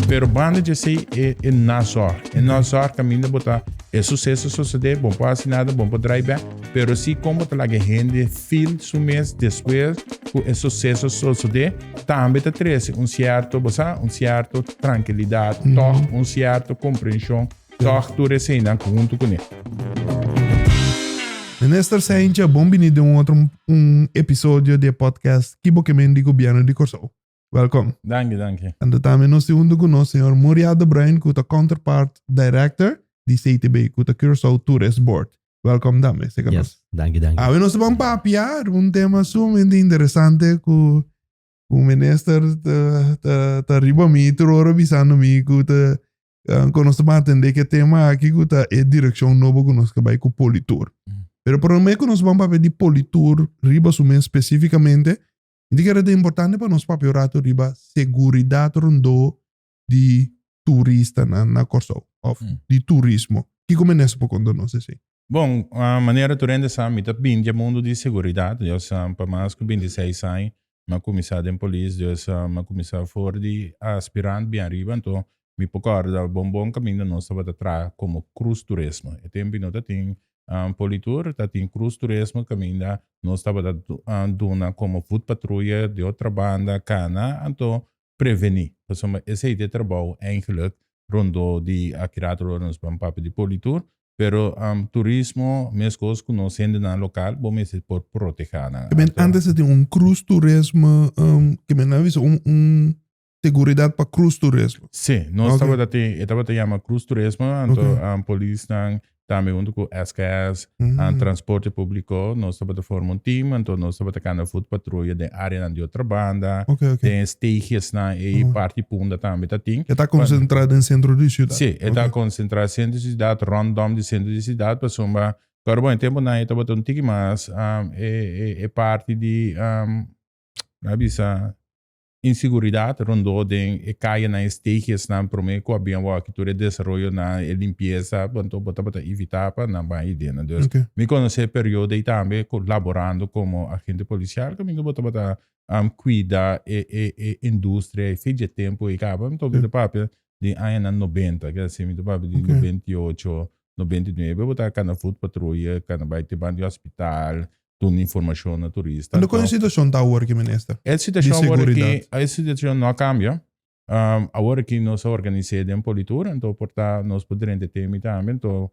Pero banda de sei é Nassau. E Nassau caminho botar é sucesso suceder, bom para assinada, bom para drive, pero se como tá lá gente feel su mês depois o é sucesso suceder, também tá treze um certo tranquilidade, um certo compreensão, toch tu recena junto com ele. Nesta sequência, bem-vindo a episódio de podcast Kibo Kemendi Governo de Corsou. Welcome. Danke. En também nós temos com nós o senhor Muriado Brian, que é counterpart director de CTB, que é Curaçao Tourist Board. Welcome também. Yes, danke. Nós vamos papiar tema sumamente interessante que o ministro está arriba a mim, está avisando me que nós estamos atendendo que tema aqui que é direção nova que nós vai com politur. Pero por meio que nós vamos para de politur, riba sumen especificamente, indica que é importante para nós para rato riba seguridade rondo de turista na Corsou, de turismo. Que como nessa por quando nós assim? Bom, a maneira de render sabe, tá bem de mundo de segurança, eu sou para mais que 26 anos, uma comissária de polícia, eu sou uma comissária fora de aspirante bem arriba, então me recorda bom caminho nós estava atrás como cruz turismo. E tem bem nota tem politur, tem cruz turismo caminho nós estava dando como food patrulha de outra banda cana, então prevenir. Então esse de trabalho eigenlijk rondo de aquirato nos papo de politur. Pero turismo, mesmas coisas que nós ainda na local, vamos por proteger. Antes de cruz turismo, que me avisa seguridade para cruz turismo. Sim, nós estava chamando cruz turismo, então polícia também junto com SKS, transporte público, nós estava formando time, então nós estava tocando food patrulha de área de outra banda, tem stages na parte punda também tem. Está concentrado em centro de cidade. Sim, está concentrado em centro de cidade, random de centro de cidade, para sumba. Agora bom, tempo na estava um tique mais é parte de inseguridade rondo de caia na stages na promete que havia uma cultura de desenvolvimento na limpeza, para evitar para não vai ideia, Deus. Me conhece período e também colaborando como agente policial, que me bota cuidar a indústria, fez de tempo e acaba, então do papel de anos 90, que assim do papel de 98, 99, botar cada food patrulha, cada vai ter bando de hospital, dando informação na turista. Quando a situação está agora, ministro? A situação não cambia. Agora que nós organizamos em politura, então nós podemos determinar, então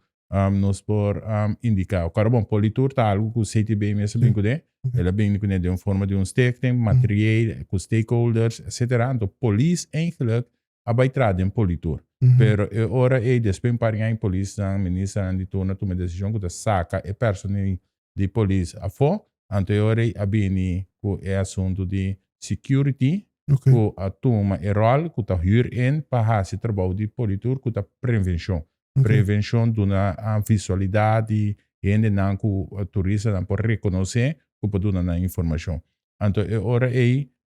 nós podemos indicar. Agora, bom, politura está algo que o CTB mesmo bem cuidar. Ela bem cuidar de uma forma de stakeholder, material, com stakeholders, etc. Então, polícia, eigenlijk, vai trazer em politura. Pero agora, depois para a polícia, ministra de turno, toma decisão que saca a personal de polícia a fora, anteriore a bem com o assunto de security, com a toma e rol, com a huur in, para esse trabalho de politur, com a prevenção. Prevenção de uma visualidade, e ainda não com o turista não pode reconhecer, com a dar informação. Então,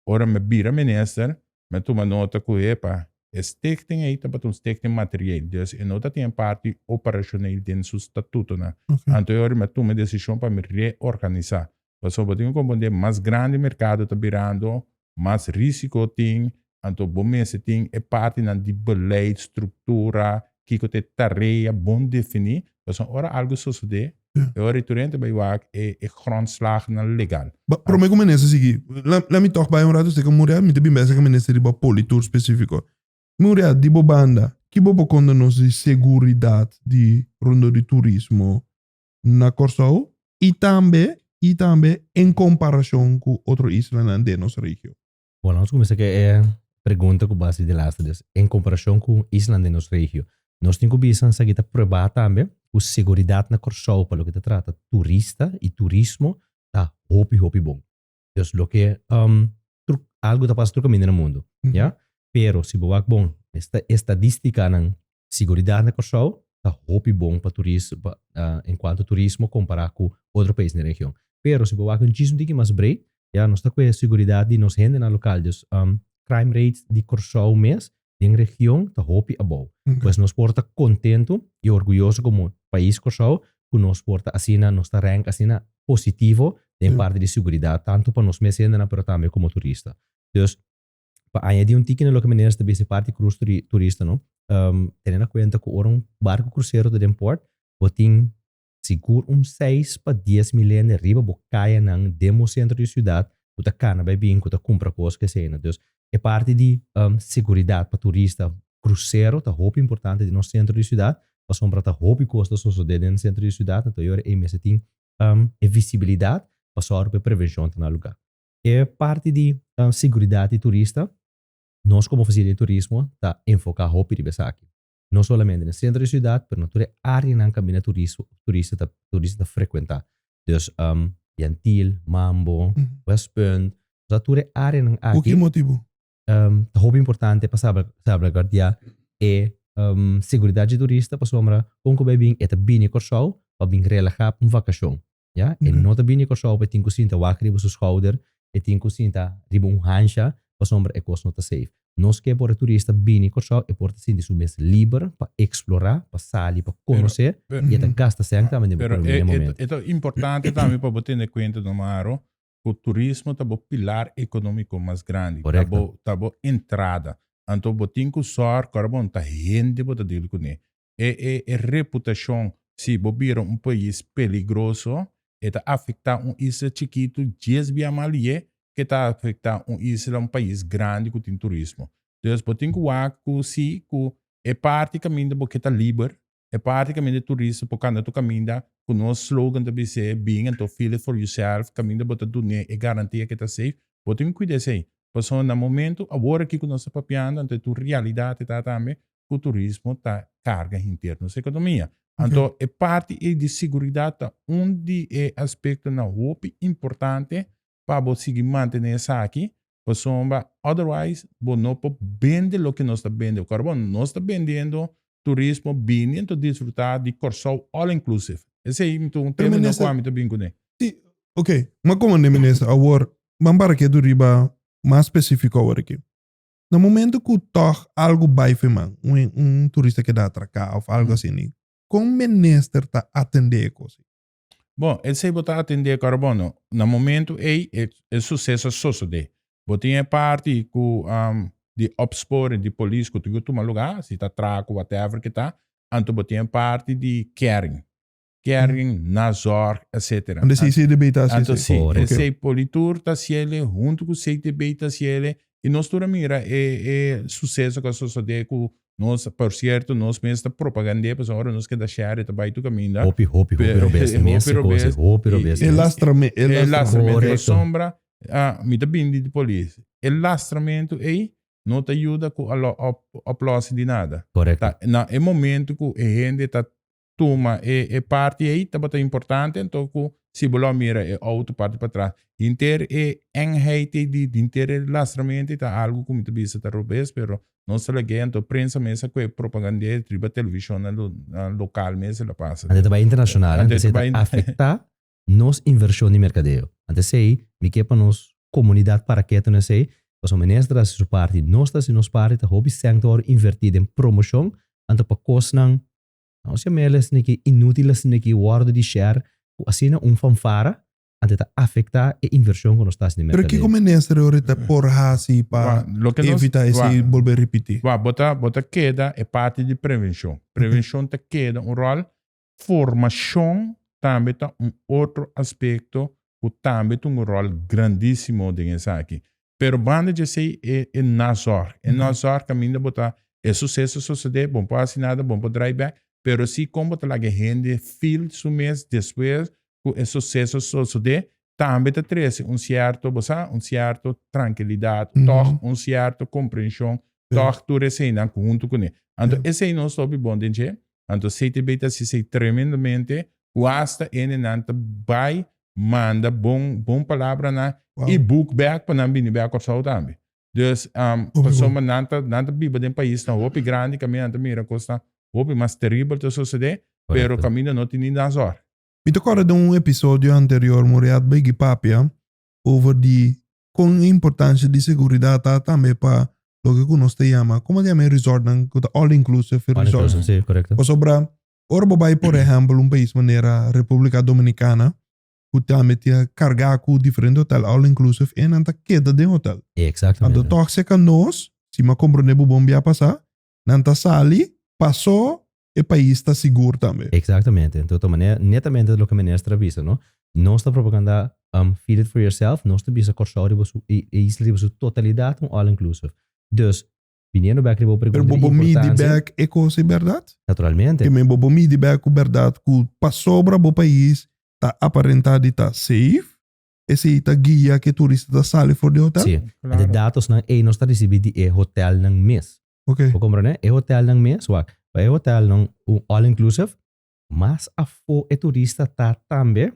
ora me vira minister, me toma nota com para stichting aí também stichting material, dus e nota tem parte operacional dentro do estatuto, né? Então eu me tomo decisão para me reorganizar. Porque eu como de mais grande mercado está virando, mais risco tem, então bom mês tem é parte na de beleid, estrutura, que tem tarefa bom definir. Então ora algo sucede, ora o turente vai waar é grondslag na legal. Para mim como nesse seguir, lá me toca para rato se como me tem bem que ministro de politur específico. Muria di banda, que bobo quando nós de seguridade de rondo de turismo na Corsou e também em comparação com outras islas de nossa região. Bom, nós começamos que é pergunta com base de las em comparação com islas de nossa região. Nós temos que pensar que provar também a segurança na Corsou para o que trata turista e turismo tá hopi bom. Então, o que algo tá passando caminho no mundo, já? Pero se boa bom, esta estadística na segurança na Corsou está hopi bom para turismo, enquanto turismo comparar com outro país na região. Pero se boa com um pouco mais breve, já nós está com a segurança de nos rende na local, dus crime rates de Corsou mês em região está hopi above. Pois nós porta contento e orgulhoso como país Corsou, que nós porta assim, nós está rank assim positivo em parte de segurança, tanto para nós mês ainda, pero também como turista. Dus para añadir un ticket en lo que maneras de esa parte cruz turista, ¿no? Teniendo en cuenta que ahora un barco crucero de port, botín seguro 6 para 10 milhões de arriba, bocaia nang demo centro de ciudad, que tá cana bem bem, que tá compra coisas que sei, então é parte de segurança para turista cruzeiro, tá roupa importante de nosso centro de ciudad, para sombra tá roupa costa só dentro do centro de ciudad, então eu é mesmo tem visibilidade para só para prevenção no lugar. É parte de segurança de turista, nós como oficina de turismo tá enfocar roupa de aqui. Não somente no centro da cidade, mas na área na caminho turista frequentar. Então, Yantil, Mambo, West Point, toda área na aqui. Por que motivo? O importante para saber guardar é segurança de turista para sombra, onde bem é bem corso, para bem relaxar uma vacação. Ja, e não tá bem corso para ter que wakri para seus schouder, e ter que riba hansha, para sombra é coisa não tá safe. Nós que por turista bem corso e por sentir su mês livre para explorar, para sair, para conhecer e até gasta sempre também no momento. É importante também para botar em conta no Maro que o turismo é o pilar econômico mais grande, tá bo entrada. Então botin que só carbon tá rende botar dele com ele. É reputação se bobira um país perigoso, tá afetar isla chiquito 10 via malie que está afetando um país grande que tem turismo. Então, botin que o se é parte caminho porque está livre, é parte caminho de turismo porque quando tu caminha, com o nosso slogan da BC, being and to feel it for yourself, caminho botar tudo é garantia que está safe. Botin que cuida sei. Passou no momento, agora que nós estamos papiando, então tu realidade está também que o turismo está carga interna da economia. Então, é parte de segurança, onde é aspecto na roupa importante para conseguir manter isso aqui, para sombra, otherwise, não pode vender o que nós estamos vendendo. Carbono, nós estamos vendendo turismo bem, então desfrutar de corso all inclusive. Esse é um tema no qual eu bem com ele. Sim, ok. Mas como é que agora, vamos para que do riba mais específico agora aqui. No momento que toca algo vai filmar, turista que dá atracar ou algo assim, como o ministro está atendendo a coisa? Bom, esse aí botar atender carbono. No momento é sucesso só de. Botinha parte com de opspor de polícia que tu toma lugar, se tá traco whatever que tá, então botinha parte de caring, Nazor, etc. Onde se debate assim. Então sim, esse politur tá se ele junto com se debate se ele e nós toda mira é sucesso que a sociedade com nós, por certo, nós mesmo propaganda para agora nós que da share tá vai tu caminho. Hopi robes, E lastramento sombra, me tá bem de polícia. E lastramento aí não te ajuda com a place de nada. Correto. Na é momento que a gente tá toma é parte aí tá bastante importante, então se você mira é outra parte para trás. Inteiro é enreite de inteiro lastramento tá algo como tu bisa tá robes, pero não se lhe então prensa mesa com propaganda triba televisão local mesmo la passa. Ante vai internacional, ante se afeta nos inversão de mercadeo. Ante sei, mi que para nos comunidade para que não sei, os ministras su parte, nós se nos parte tá hobby sector invertido em promoção, ante para cosnan não se meles nem que inúteis nem que guarda de share, assim fanfara ante tá afetar a inversão que nós está no mercado. Pero que como ministro ahorita por assim para evitar esse volver repetir. Bota queda é parte de prevenção. Prevenção tá queda rol, formação também tá outro aspecto que também tem rol grandíssimo dentro aqui. Pero banda de sei é Nazor. É Nazor caminho botar é sucesso sociedade, bom para assinada, bom para drive back. Pero si como te la gente feel su mes después que el suceso sucede, también te trae un cierto tranquilidad, un cierto comprensión, tu resina junto con él. Entonces, ese no es lo bom de gente. Entonces, se te beta si tremendamente, hasta en vai manda bom palavra na e book back para não vir back ao também. Dus, pessoa nanta biba de país na hope grande caminhando mira costa o mais terrível de suceder, pero caminho não tem Nazor. Me tocou de episódio anterior, Moriat Begi Papia, over com importância de segurança também para o que nós te chama, como se chama resort, all-inclusive resort. Sim, correto. O sobra, ora vai, por exemplo, país maneira República Dominicana, que também tinha cargar com diferente hotel, all inclusive, e não tá queda de hotel. Exatamente. Então, tóxica nós, se me compreender o bom dia passar, não tá sali, passou, e o país está seguro também. Exatamente. Então, de maneira, netamente o que a ministra avisa, não? Não está propaganda feed it for yourself, não está bisa corso e isso é a totalidade um all inclusive. Dus, vindo back ribo Pero pergunta bobo midi importância, back é coisa verdade? naturalmente. E mesmo bobo midi back com verdade que passou para o país, tá aparentado e tá safe, esse tá guia que turista tá sali for de hotel? Sim. Claro. De dados não é nós está recebendo de hotel não mês. Ok. Você compreende? É hotel não mês, wak. É hotel não all inclusive, mas a fo é turista tá também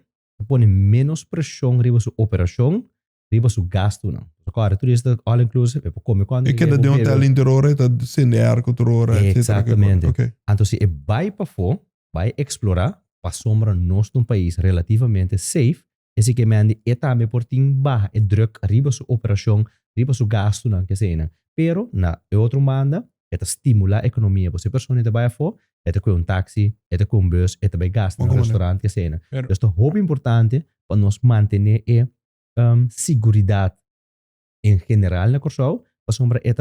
põe menos pressão riba sua operação, riba sua gasto não. Agora turista all inclusive é para comer quando E que de hotel interior tá sendo cultura, etc. Exatamente. Ok. Então se vai para fora, vai explorar, para sombra nós num país relativamente safe, esse que mande é também por tim barra é druk riba sua operação, riba sua gasto não que seja. Pero na outro manda é estimular a economia. Você pessoa que vai fora, é ter com táxi, é ter com bus, é ter vai gastar no restaurante que seja. Pero- Então é muito importante para nós manter a segurança em geral na Corsau, para sombra é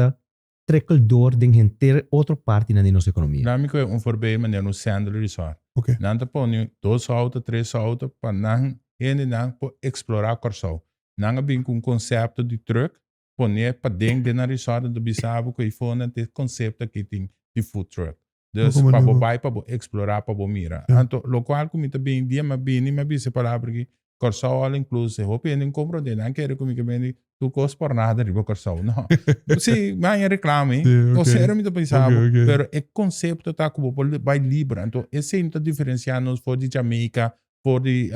trickle-door de inteira outra parte na nossa economia. Daarom kun je voorbij meneer no Sandal Resort. Ok. Dan te poni 2 autos, 3 autos, para não ele não por explorar Corsau. Não bem com conceito de truck, pone para dentro na resort do Bissau que ifona te conceito que tem de food truck. Dus Como para não? vai para explorar para mira. Ja. Então, local como está bem dia, mas bem se palavra que Corsau all inclusive. Hope ele compreende, não quero comigo bem tu costa por nada riba Corsau. Não. Sim, mas é reclame. Sim, ok. Ou seja, eu me pensava, Ok, ok. pero o conceito está como vai livre. Então, esse não diferenciando for de Jamaica, for de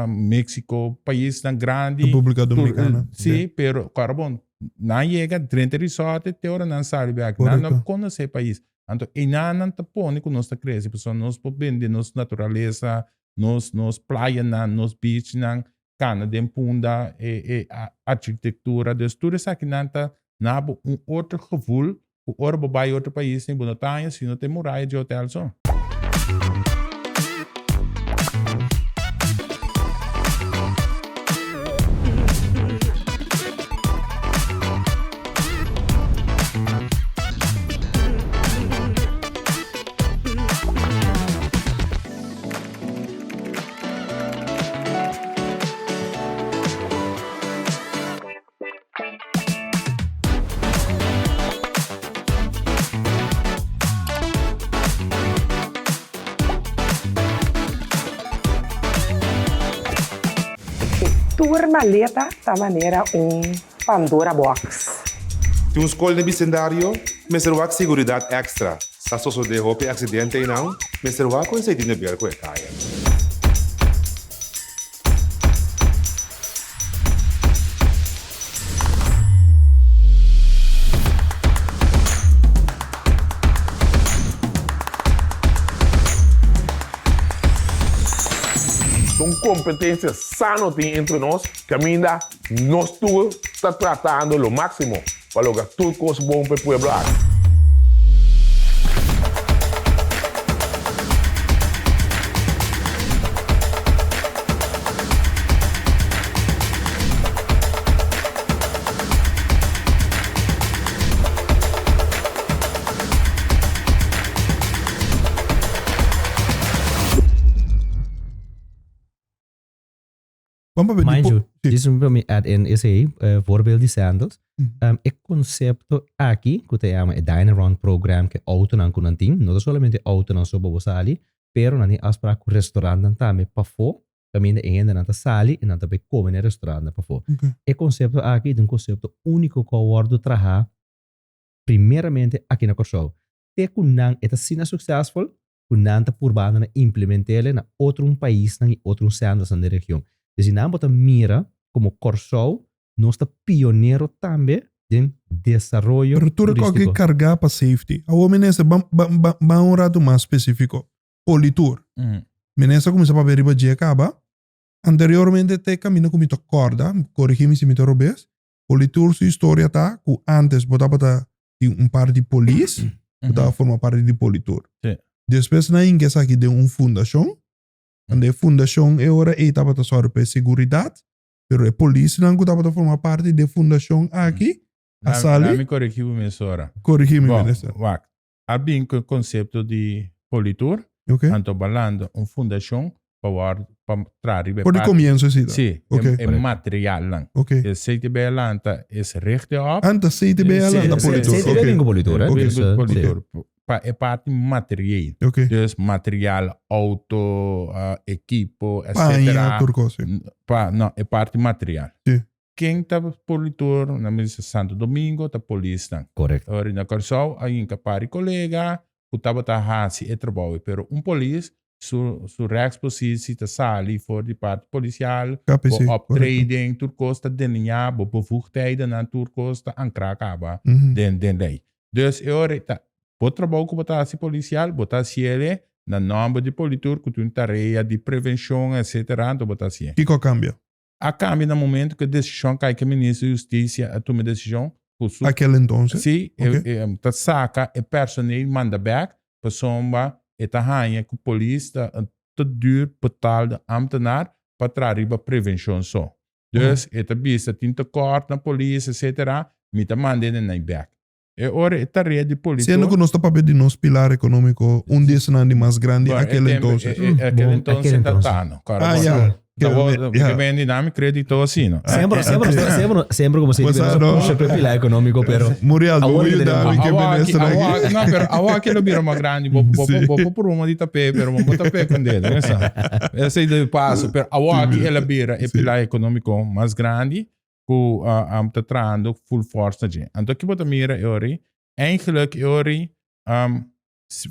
México, país tão grande. República Dominicana. Sim, pero, claro, bom, não chega 30 resort, te hora não sabe, não conhece o país. Então, e não te põe com nossa cresce, porque nós podemos nossa natureza, nos praia, nos beach, cana de punda, a arquitetura, dus tudo isso aqui não está outro gevoel, o orbo vai outro país, em Bonotanha, se não tem muralha de hotel só. Tour maleta da maneira Pandora Box. Tem escolha de bicendário, mas será seguridade extra. Se a só de roupa acidente e não, mas será com esse dinheiro bem com a caia. São competências sanas entre nós, que ainda nós todos está tratando o máximo para lograr tudo coisa bom para o povo. Mind you, this is para me add in esse voorbeeld de sandals. É conceito aqui que te chama Dine Around Program que auto não com team, não somente auto não só para sali, pero não é aspra com restaurante também para fo, caminha ainda não sali e não também come no restaurante para fo. É conceito aqui de conceito único que o wordo traha primeiramente aqui na Corsau. Te kunang eta sina successful, kunang ta purbana na implementele na outro país na outro sandals na região. Dus não bota mira como Corsau, nós está pioneiro também de desenvolvimento Pero tudo turístico. que carregar para safety. A homem nessa um rato mais específico. Politur. Menessa começa a ver riba acaba. Anteriormente te caminha com mito corda, corrigime se mito robes. Politur sua história tá que antes botava par de polícia, botava forma parte de Politur. Sim. Depois na ingressa aqui de fundação, A fundação é hora e estava a sorte seguridade, pero a polícia não estava a formar parte da fundação aqui. A sala. Me corrigi o mesora. Corrigi-me, Bom, ministro. wacht. Abin o conceito de politur, Ok. anto balando uma fundação para trarre Por de comienzo, sí. Sim, Ok. é material lang. Ok. E CTB lanta é rechte op. Antes CTB Sim, da sim, politur. sim, CTB é politur, Ok. Politur. É parte material. Ok. Dus material, auto, equipo, Panha, etc. turcoso. Não, é parte material. Sim. Quem está politur, na mesa Santo Domingo, está polícia. Correcto. Ora, na Corsol, aí em capari colega, o tava tá hasi e trabalho, pero polícia, su rex-positie te sali voor die parte policial, KPC. op trading, turkosta denia, bevoegdheden aan turkosta aan krakaba, den lei. Dus ora, po trabalho com botar policial, botar ciele, na nome de politur, com uma tarefa de prevenção, etc., então botar ciele. Kiko cambia. A cambia no momento que a decisão cai que o ministro da Justiça toma decisão, Aquele então. sim, Ok. tá saca, é personeel manda back, pessoa, e tá ranha que a polícia te duur betaalde ambtenaar para trazer a prevenção só. Dus, é tá vista, tem tekort na polícia, etc., me tá mandando na back. E ora, é tarefa de polícia. Sendo que nós estamos pedindo nosso pilar econômico, desnande mais grande, aquele então. Aquele então, tá, não. Ah, já. Que vem dinâmica crédito assim, não? Sempre como se tivesse puxa para pilar econômico, pero Muriel, vou ajudar que ministro aqui. Não, pero agora aquilo vira uma grande, vou por uma de tapé, pero vou tapé com dedo, não é? Esse de passo, pero agora que ela vira é pilar econômico mais grande, que está trazendo full force de. Então que bota mira ori, eigenlijk ori,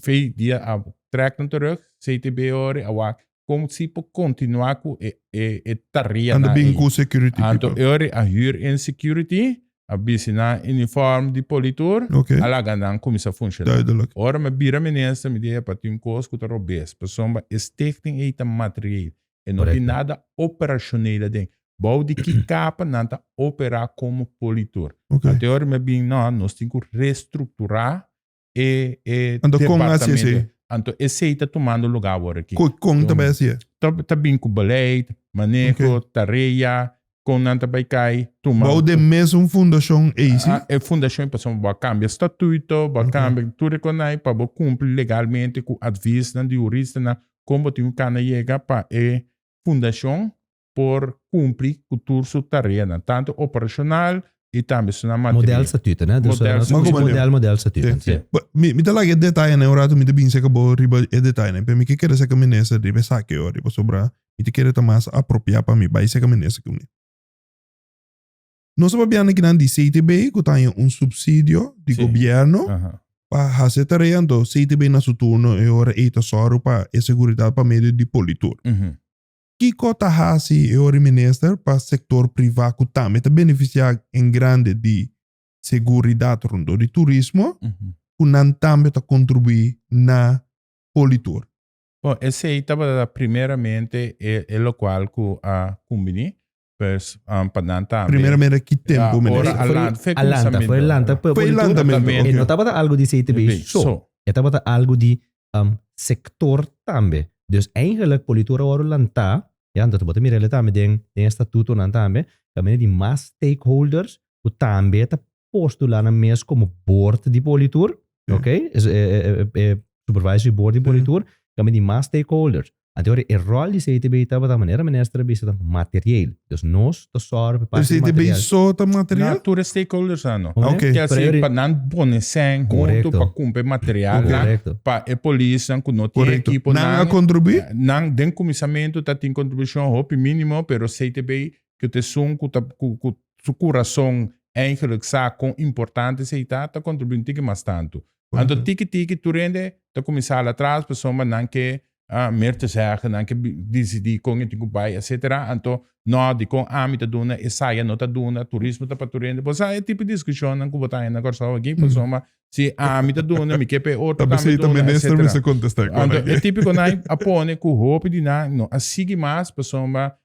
fez dia a track terug, CTB ori, agora como se pode continuar com a tarefa. And bem com security. Então, a huur in security, a bisina uniforme de politur, Ok. alagandan como isso funciona. Duidelijk. Ora, me bira minister, me diga para ter coisa que robês. Pessoa, stichting eita material. E não tem nada operacional dentro. Bouw die kikapa nanta operar como politur. Ok. A teoria me bem, não, nós temos que reestruturar e Então, como assim? Então, esse está tomando lugar agora aqui. Com também assim. Está bem com beleid, manejo, tarefa, com nanta vai cair. Bouw de mesmo fundação é isso? A fundação vai cambiar estatuto, vai cambiar tudo para cumprir legalmente com advice de jurista, como tem um cana chega para a fundação por cumprir com toda sua tarefa, tanto operacional e também na material. model statuto, né? Model statuto. Sim. Me dá lá que detalhe, né? Ora, me dá bem se acabou riba e detalhe, né? Para mim que quer ser que ministro riba saque ou riba sobra, me te quer mais apropriar para mim, vai ser que ministro que me. Nós sabemos que na CTB que tem subsídio de governo para fazer tarefa, então CTB na seu turno é hora e tesouro para a segurança para meio de politur. Que cota hasi é o ministro para o setor privado que também está beneficiar em grande de segurança rundo de turismo, que não também está contribuir na politur. Bom, esse aí estava primeiramente é o qual que a combini, pues para não também. Primeiramente que tempo, Foi Atlanta também. E não estava algo de CTB só. Estava algo de sector também. Dus eigenlijk politura oro lanta, ja, dat bota mirele também den estatuto nan também, também de mais stakeholders, o também tá postular na mes como board de politur, ok? Supervisory board de politur, também de mais stakeholders. Agora, o rol de CTB estava da maneira ministra bisa material. Dus nós tá só para parte material. CTB só tá material? Não, todos stakeholders ano. Ok. Que assim, para não bonecer junto para cumprir material, para a polícia, que não tem equipe, não contribuir? Não, den comissamento tá tem contribuição hope mínimo, pero CTB que te sum que su coração eigenlijk com importante se tá contribuindo mais tanto. Então tiki tu rende, tá começar lá atrás, pessoa não que meer te zeggen, dan kan die kon je bij, etc. Então, não, de com a te doen, e saia não te doen, turismo te paturende. Pois é tipo de discussão não que botar aí na corção aqui, pessoa, se a te doen, me que pe outro também também ministro me se contestar. Então, é típico não apone com roupa de não, assim mais pessoa,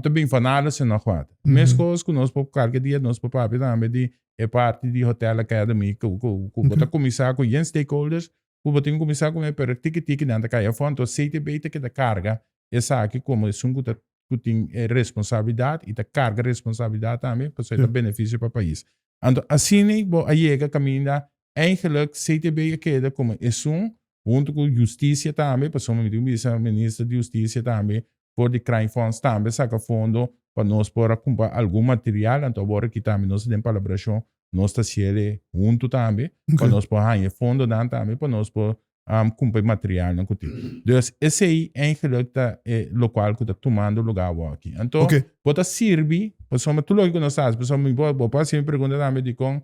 também fanada se não quatro. Mesmo coisas que nós por carga dia nós por papo também de é parte de hotel academy, que botar começar com os stakeholders. O botinho começar com a tiki-tiki dentro da caia. Então, CTB que da carga essa aqui como que tem responsabilidade e carga responsabilidade também para ser benefício para o país. Então, assim, a chega caminha, eigenlijk CTB queda como junto com justiça também, para somos ministro de justiça também, por de crime funds também, saca fundo para nós por comprar algum material, então agora que também nós temos colaboração, nós está sendo junto também, para nós por ganhar fundo também, para nós por comprar material não kuti. Dus esse aí eigenlijk local que está tomando lugar aqui. Então, bota serve, para somos tudo que nós fazemos, para somos boa sempre pergunta também de com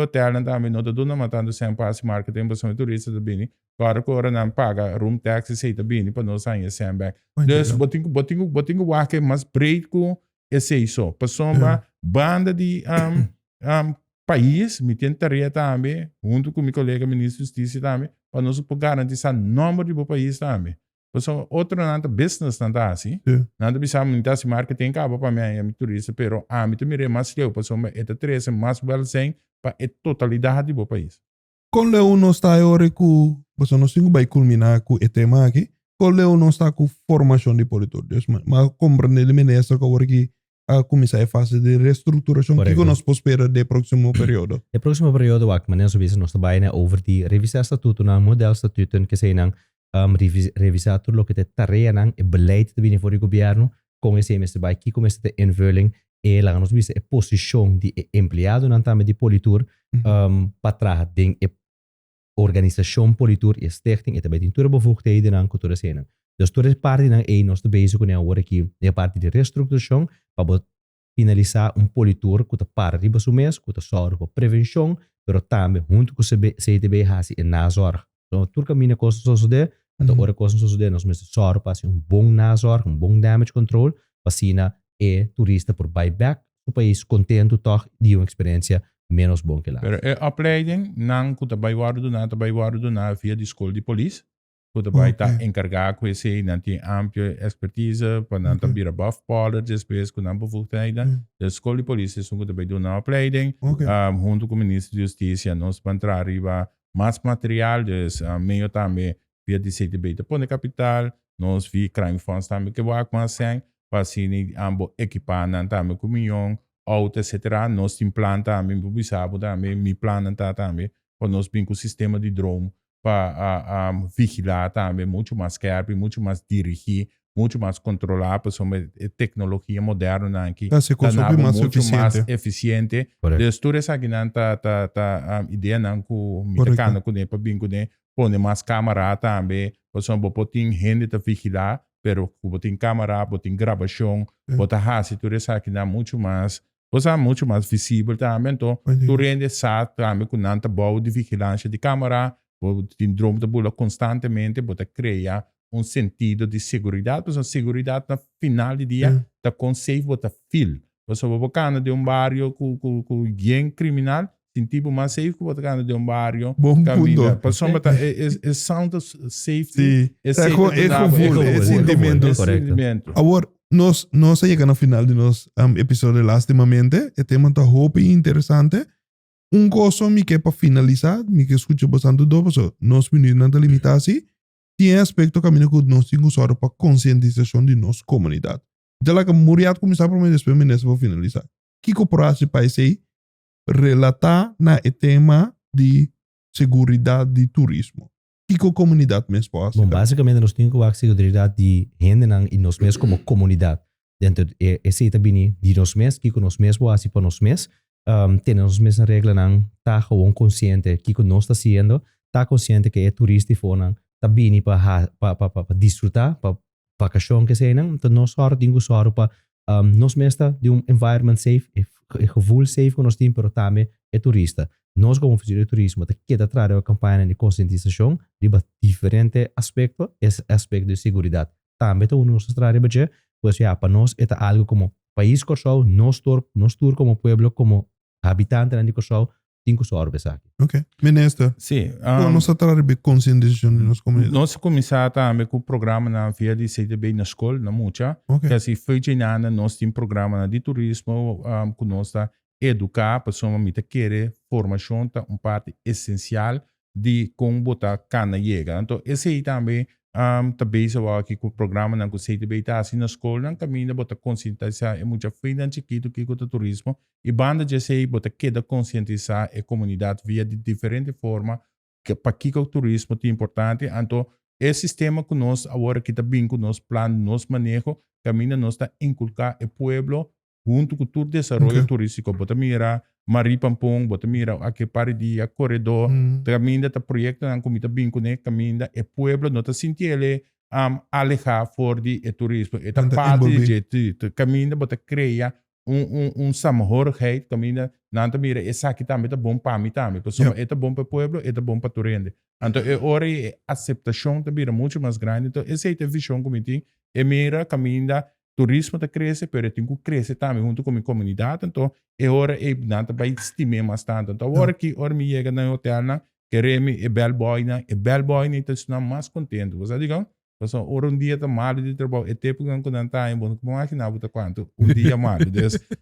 hotel também não está dando matando sem passe marketing, para somos turistas também. Agora não paga room tax e sei também para nós sair sem back. Dus botinho que mais breed com esse isso. Para somos banda de país, me tentaria também, junto com meu colega ministro de Justiça também, para nós garantir esse número de país também. Então, outro nada business nada assim, nada bisa muita se marketing acaba para mim é turista, pero me também mais leu, para somos eta três mais well sem para a totalidade do país. Quando eu não está agora com, você não sei vai culminar com o tema aqui, quando eu não está com formação de politor, mas compreender o ministro que agora que a começar a fase de reestruturação que nós podemos esperar do próximo período. O próximo período, mas nós trabalhamos over die revisar estatuto, model statuten, que se revisar tudo o que é tarefa e beleid de voor o governo, com esse MS by que começa a invulling e lá nós vemos a posição de empregado também de politor para trás de organização politor e stichting e também de toda bevoegdheden na cultura cena. Dus toda essa parte nós estamos bezig com agora aqui a parte de reestruturação para finalizar politor que está para riba do mês, que está só para prevenção, mas também junto com o CTB hasi e nazorg. Então tudo caminha com isso de então agora com isso de nós mesmo só para bom nazorg, bom damage control, para turista por buyback, o país contento toch de uma experiência menos bom que lá. Pero a opleiding não que está baiwaro na via de escola de polícia, que vai estar encarregado com esse não tem ampla expertise para não ter buff power, depois com não bevoegdheden. A escola de polícia é que vai na opleiding, junto com o ministro de Justiça nós vamos entrar arriba mais material, meio também via de CTB de Ponte Capital, nós via crime funds também que vai acontecer, para assim ambos equipar também com milhão auto, etc. Nós temos plano também, publicado também, me plano também, para nós vir com o sistema de drone, para vigilar também, muito mais carro, muito mais dirigir, muito mais controlar, para somos tecnologia moderna aqui, muito mais eficiente. Dus tudo isso aqui não tá ideia não com mexicano com nem para vir com nem, põe mais câmera também, para somos botar gente para vigilar, pero botar câmera, botar gravação, botar rádio, tudo isso aqui não muito mais muito mais visível também. Então, tu rende sabe também com nanta boa de vigilância de câmera, tem drone de bola constantemente, para criar sentido de segurança, porque a segurança no final do dia está consegue botar fil. Você vai botar de bairro com gang criminal, tem tipo mais safe que botar de bairro caminho. Para só botar é sound safety, é sentimento. Agora nós chegamos no final de nosso episódio lastimamente, o tema está muito interessante. Coisa que para finalizar, que escuto bastante do porque nós vinimos na limitação, tem aspecto que nós temos usado para conscientização de nossa comunidade. Então, que Muriat começar por mim, depois eu vou finalizar. Que corporação país aí relatar na tema de segurança de turismo? Que comunidade mesmo pode? Bom, basicamente nós temos a segurança de gente e nós mesmos como comunidade. Dentro esse também de nós mesmos, que nós mesmos assim para nós mesmos, temos mesmo regra não tá gewoon consciente que nós está sendo, tá consciente que é turista e fora tá bem para desfrutar, para vacação que seja, então nós só temos só para nós mesmos de environment safe, gevoel safe que nós temos, mas também é turista. Nós como oficina de turismo que está trazendo a campanha de conscientização de diferentes aspectos, esse aspecto de segurança. Também está nós trazendo pues para nós é algo como país Corsol, nós tour como pueblo, como habitante de Corsol, cinco sorbes aqui. Ok. Ministro. Sim. Nós trazemos de conscientização de nossa comunidade. Nós começamos também com o programa na via de CTB na escola, na mucha. Que assim foi genando, nós temos programa de turismo, que nós está educar, para pessoas que querem formação, tá parte essencial de como botar cana chega. Então, esse aí também tá bezig aqui com o programa na CTB tá assim na escola, na caminho bota conscientizar é muita feira chiquito que com o turismo e banda de sei bota queda conscientizar a comunidade via de diferente forma que para que o turismo é importante, então esse sistema que nós agora que tá bem com nosso plano, nosso manejo, caminho nós tá inculcar o pueblo junto com todo o desenvolvimento turístico, bota mira Maripampong, bota mira aqui Paridia, Corredor, caminho tá projeto na comida bem com né, caminho o pueblo não tá sentindo ele alejar fora de turismo, é tá parte de caminho bota criar samahorigheid, caminho não tá mira essa aqui também tá bom para mim também, pessoal, é tá bom para o pueblo, é tá bom para turende, então é hora a aceitação tá mira muito mais grande, então essa é a visão que eu tenho, é mira caminho turismo está crescendo, mas tem que crescer também junto com a comunidade. Então, é hora de não vai estimar mais tanto. Então, agora que me chega no hotel, queremos bel boy, está mais contente. Você diga, porque hora dia está mal de trabalho, é tempo que não está em bom, como que não quanto dia mal.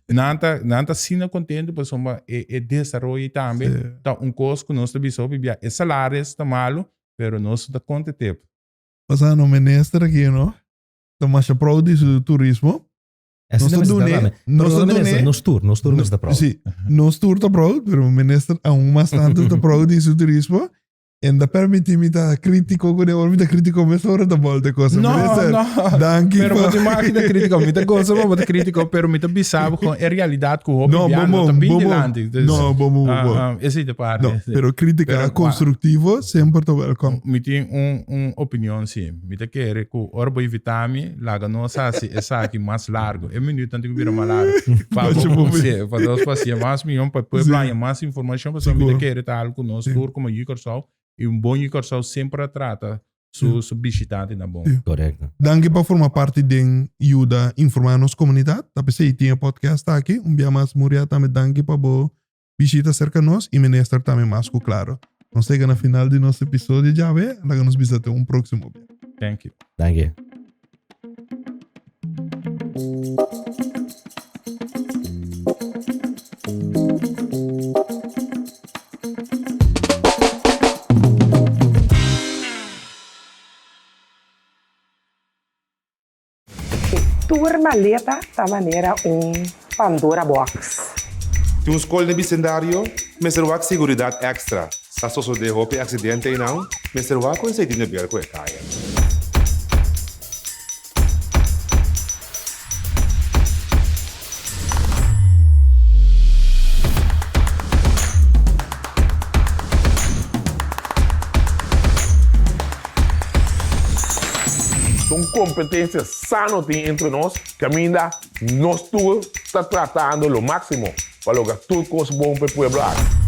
Não está sendo contente, porque é desenvolvimento também. Então, custo que nós estamos vivendo, é salário está malo, mas nós estamos contentes. Mas no ministro aqui, não? Mas a prova de turismo. Nos tour está prova. Sim, nos tour está prova, mas o ministro mais tanto está prova de turismo. Ainda permite-me dar crítico, quando eu me crítico, mas fora da volta coisa. Não. Pero você mais da crítica, muita coisa, mas crítica, pero me também sabe com a realidade que o hobby também delante. Não, bom. Esse de parte. Não, pero crítica construtiva sempre está welcome. Me tem opinião sim. Me te quer que o orbo evitami laga nossa essa aqui mais largo. É minuto tanto que vira mais largo. Para você, para nós passear mais milhão para pueblo, mais informação para me te quer tal com nós tour como Yicorsal. E bom Yicorsal sempre trata sua visitante na bom. Correto. Danke para formar parte de ajuda a informar a nossa comunidade. Tapi se tinha podcast aqui, dia mais muria também danke para visita cerca de nós e ministrar também mais claro. Nós chegamos no final de nosso episódio já vê, agora nos visita próximo. Thank you. Thank you. Maleta da maneira Pandora Box. Tem escola no bicendário, mas será seguridade extra. Se a pessoa de roupa acidente e não, mas será com esse dinheiro bem com a caia. São competências sanas entre nós, que ainda nós todos está tratando o máximo para lograr tudo coisa bom para o povo.